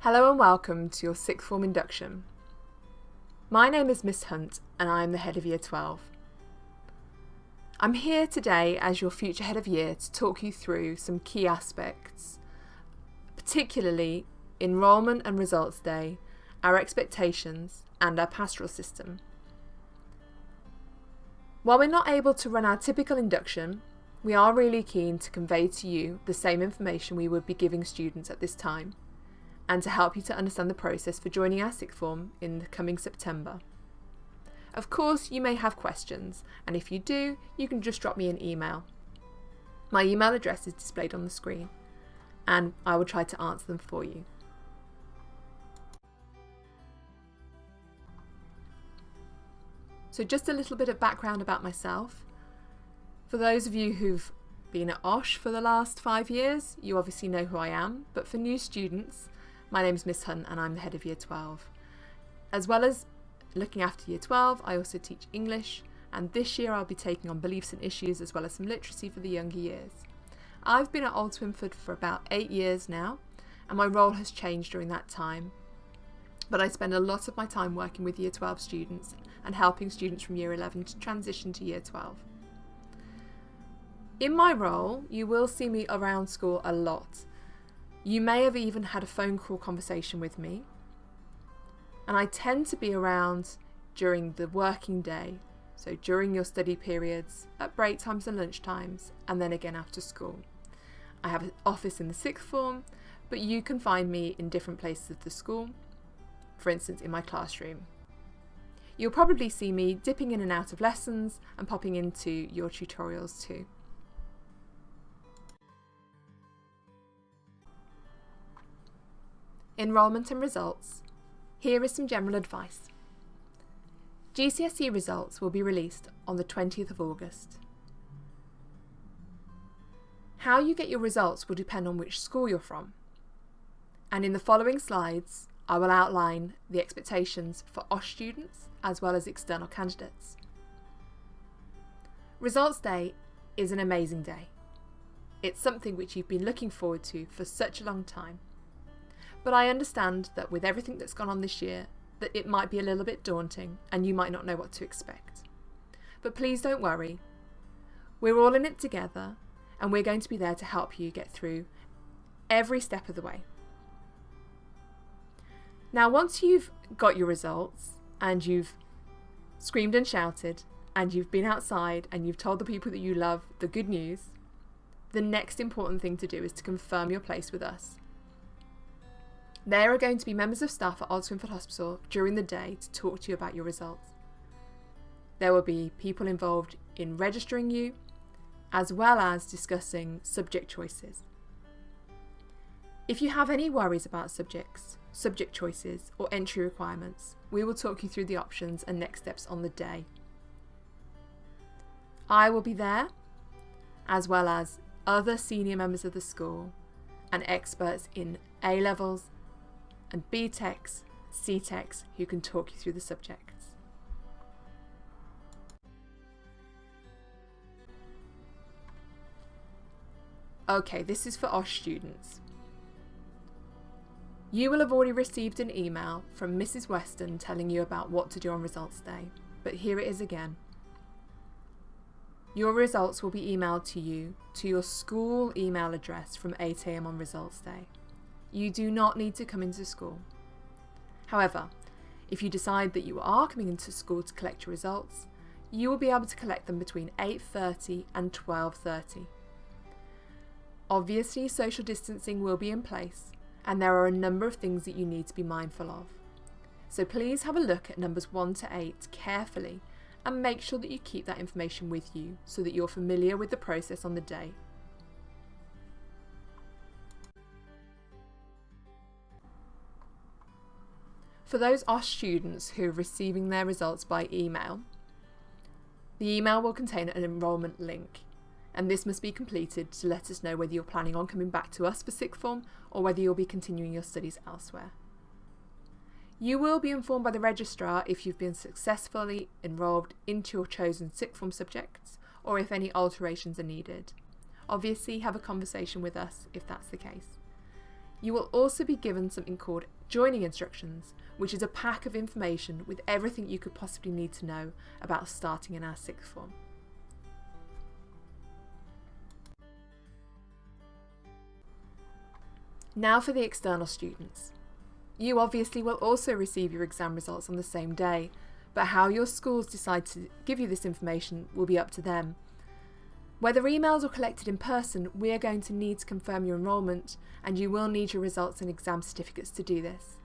Hello and welcome to your sixth form induction. My name is Miss Hunt and I am the head of Year 12. I'm here today as your future head of year to talk you through some key aspects, particularly Enrolment and Results Day, our expectations and our pastoral system. While we're not able to run our typical induction, we are really keen to convey to you the same information we would be giving students at this time, and to help you to understand the process for joining our sixth form in the coming September. Of course, you may have questions, and if you do, you can just drop me an email. My email address is displayed on the screen, and I will try to answer them for you. So just a little bit of background about myself. For those of you who've been at OSH for the last 5 years, you obviously know who I am, but for new students, my name is Miss Hunt and I'm the head of Year 12. As well as looking after Year 12, I also teach English, and this year I'll be taking on beliefs and issues as well as some literacy for the younger years. I've been at Old Swinford for about 8 years now, and my role has changed during that time, but I spend a lot of my time working with Year 12 students and helping students from Year 11 to transition to Year 12. In my role, you will see me around school a lot. You may have even had a phone call conversation with me, and I tend to be around during the working day, so during your study periods, at break times and lunch times, and then again after school. I have an office in the sixth form, but you can find me in different places of the school, for instance in my classroom. You'll probably see me dipping in and out of lessons and popping into your tutorials too. Enrolment and results. Here is some general advice. GCSE results will be released on the 20th of August. How you get your results will depend on which school you're from, and in the following slides I will outline the expectations for OSH students as well as external candidates. Results Day is an amazing day. It's something which you've been looking forward to for such a long time. But I understand that with everything that's gone on this year, that it might be a little bit daunting and you might not know what to expect. But please don't worry. We're all in it together and we're going to be there to help you get through every step of the way. Now, once you've got your results and you've screamed and shouted and you've been outside and you've told the people that you love the good news, the next important thing to do is to confirm your place with us. There are going to be members of staff at Old Swinford Hospital during the day to talk to you about your results. There will be people involved in registering you, as well as discussing subject choices. If you have any worries about subjects, subject choices, or entry requirements, we will talk you through the options and next steps on the day. I will be there, as well as other senior members of the school and experts in A-levels, and BTECs, CTECs who can talk you through the subjects. Okay, this is for OSH students. You will have already received an email from Mrs. Weston telling you about what to do on Results Day, but here it is again. Your results will be emailed to you to your school email address from 8 AM on Results Day. You do not need to come into school. However, if you decide that you are coming into school to collect your results, you will be able to collect them between 8:30 and 12:30. Obviously, social distancing will be in place, and there are a number of things that you need to be mindful of. So please have a look at numbers 1 to 8 carefully and make sure that you keep that information with you so that you're familiar with the process on the day. For those OSH students who are receiving their results by email, the email will contain an enrolment link, and this must be completed to let us know whether you're planning on coming back to us for sixth form or whether you'll be continuing your studies elsewhere. You will be informed by the registrar if you've been successfully enrolled into your chosen sixth form subjects or if any alterations are needed. Obviously, have a conversation with us if that's the case. You will also be given something called joining instructions, which is a pack of information with everything you could possibly need to know about starting in our sixth form. Now for the external students. You obviously will also receive your exam results on the same day, but how your schools decide to give you this information will be up to them. Whether emails are collected in person, we are going to need to confirm your enrolment, and you will need your results and exam certificates to do this.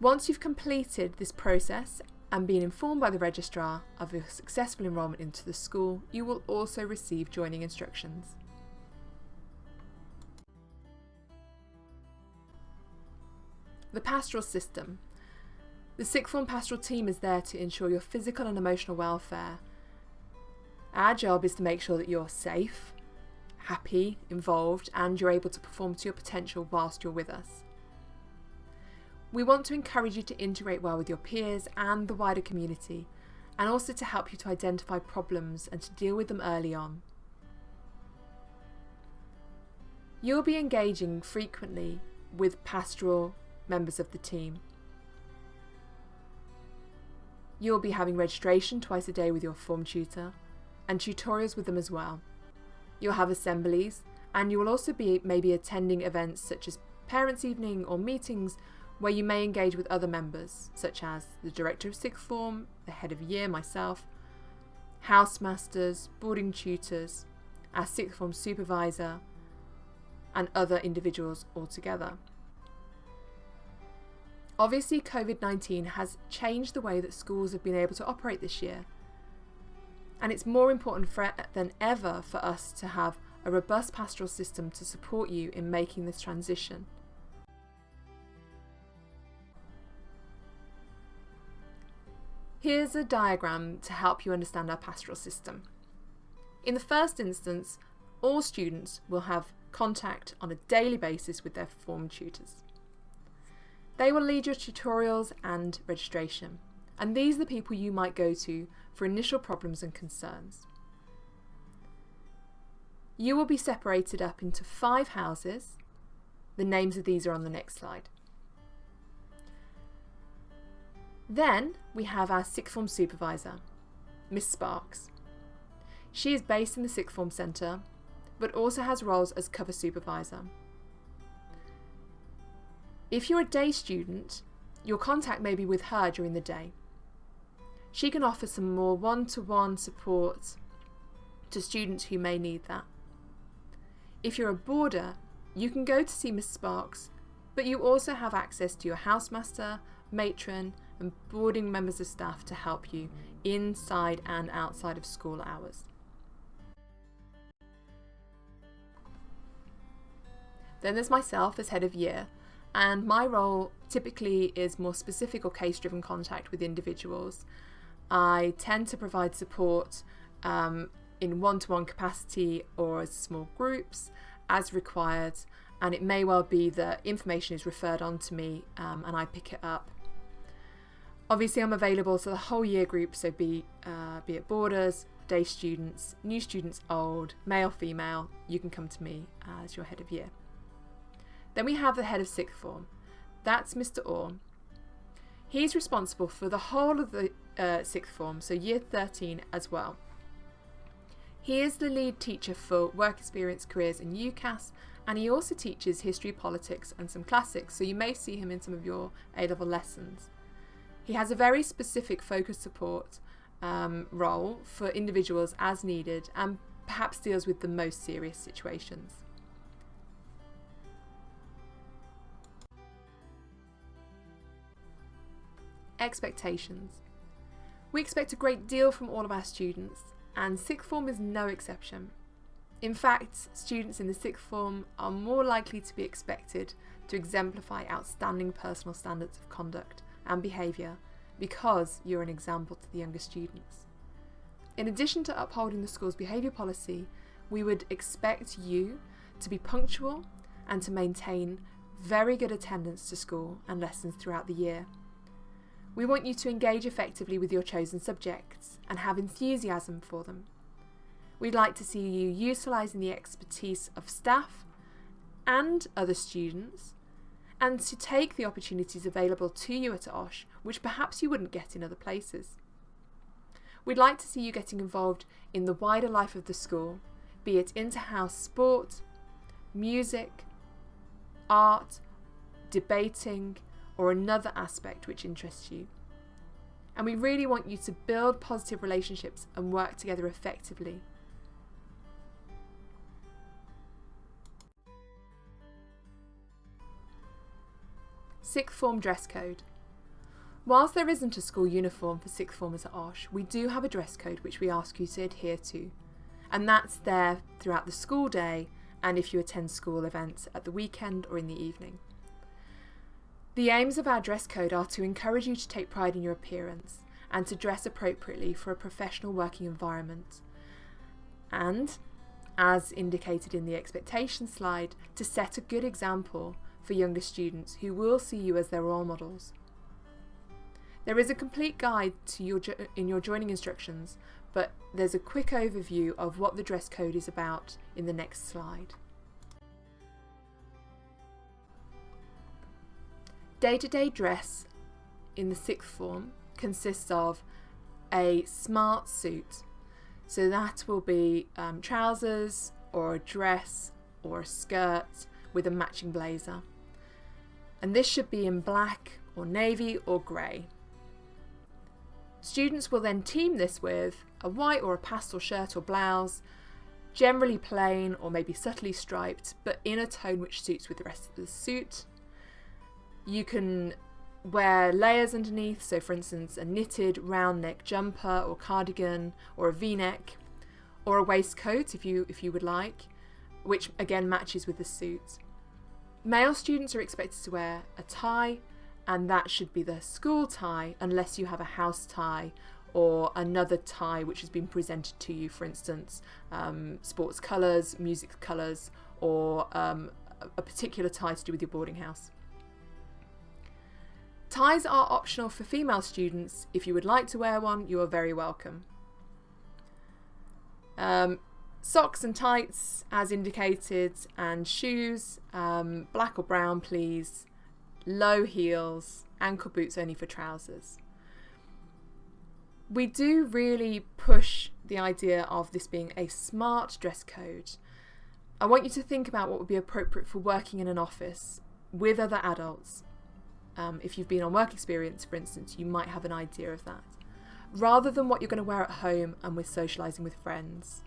Once you've completed this process and been informed by the registrar of your successful enrolment into the school, you will also receive joining instructions. The pastoral system. The sixth form pastoral team is there to ensure your physical and emotional welfare. Our job is to make sure that you're safe, happy, involved, and you're able to perform to your potential whilst you're with us. We want to encourage you to integrate well with your peers and the wider community, and also to help you to identify problems and to deal with them early on. You'll be engaging frequently with pastoral members of the team. You'll be having registration twice a day with your form tutor and tutorials with them as well. You'll have assemblies, and you will also be maybe attending events such as parents' evening or meetings where you may engage with other members such as the director of sixth form, the head of year, myself, housemasters, boarding tutors, our sixth form supervisor, and other individuals altogether. Obviously, COVID-19 has changed the way that schools have been able to operate this year, and it's more important than ever for us to have a robust pastoral system to support you in making this transition. Here's a diagram to help you understand our pastoral system. In the first instance, all students will have contact on a daily basis with their form tutors. They will lead your tutorials and registration, and these are the people you might go to for initial problems and concerns. You will be separated up into 5 houses. The names of these are on the next slide. Then we have our sixth form supervisor, Miss Sparks. She is based in the sixth form centre, but also has roles as cover supervisor. If you're a day student, your contact may be with her during the day. She can offer some more one-to-one support to students who may need that. If you're a boarder, you can go to see Miss Sparks, but you also have access to your housemaster, matron, and boarding members of staff to help you inside and outside of school hours. Then there's myself as head of year, and my role typically is more specific or case-driven contact with individuals. I tend to provide support in one-to-one capacity or as small groups as required, and it may well be that information is referred on to me and I pick it up. Obviously I'm available to the whole year group, so be it boarders, day students, new students, old, male, female, you can come to me as your head of year. Then we have the head of sixth form. That's Mr. Orr. He's responsible for the whole of the sixth form, so year 13 as well. He is the lead teacher for work experience, careers and UCAS, and he also teaches history, politics and some classics, so you may see him in some of your A-level lessons. He has a very specific focus support role for individuals as needed, and perhaps deals with the most serious situations. Expectations. We expect a great deal from all of our students, and sixth form is no exception. In fact, students in the sixth form are more likely to be expected to exemplify outstanding personal standards of conduct and behaviour because you're an example to the younger students. In addition to upholding the school's behaviour policy, we would expect you to be punctual and to maintain very good attendance to school and lessons throughout the year. We want you to engage effectively with your chosen subjects and have enthusiasm for them. We'd like to see you utilising the expertise of staff and other students, and to take the opportunities available to you at OSH, which perhaps you wouldn't get in other places. We'd like to see you getting involved in the wider life of the school, be it inter-house sport, music, art, debating, or another aspect which interests you. And we really want you to build positive relationships and work together effectively. Sixth form dress code. Whilst there isn't a school uniform for sixth formers at OSH, we do have a dress code which we ask you to adhere to. And that's there throughout the school day and if you attend school events at the weekend or in the evening. The aims of our dress code are to encourage you to take pride in your appearance and to dress appropriately for a professional working environment. And, as indicated in the expectation slide, to set a good example for younger students who will see you as their role models. There is a complete guide to in your joining instructions, but there's a quick overview of what the dress code is about in the next slide. Day-to-day dress in the sixth form consists of a smart suit. So that will be trousers or a dress or a skirt with a matching blazer. And this should be in black or navy or grey. Students will then team this with a white or a pastel shirt or blouse, generally plain or maybe subtly striped, but in a tone which suits with the rest of the suit. You can wear layers underneath, so for instance a knitted round neck jumper or cardigan or a v-neck, or a waistcoat if you would like, which again matches with the suit. Male students are expected to wear a tie, and that should be the school tie unless you have a house tie or another tie which has been presented to you, for instance sports colours, music colours, or a particular tie to do with your boarding house. Ties are optional for female students. If you would like to wear one, you are very welcome. Socks and tights as indicated, and shoes, black or brown please, low heels, ankle boots only for trousers. We do really push the idea of this being a smart dress code. I want you to think about what would be appropriate for working in an office with other adults. If you've been on work experience, for instance, you might have an idea of that, rather than what you're going to wear at home and with socialising with friends.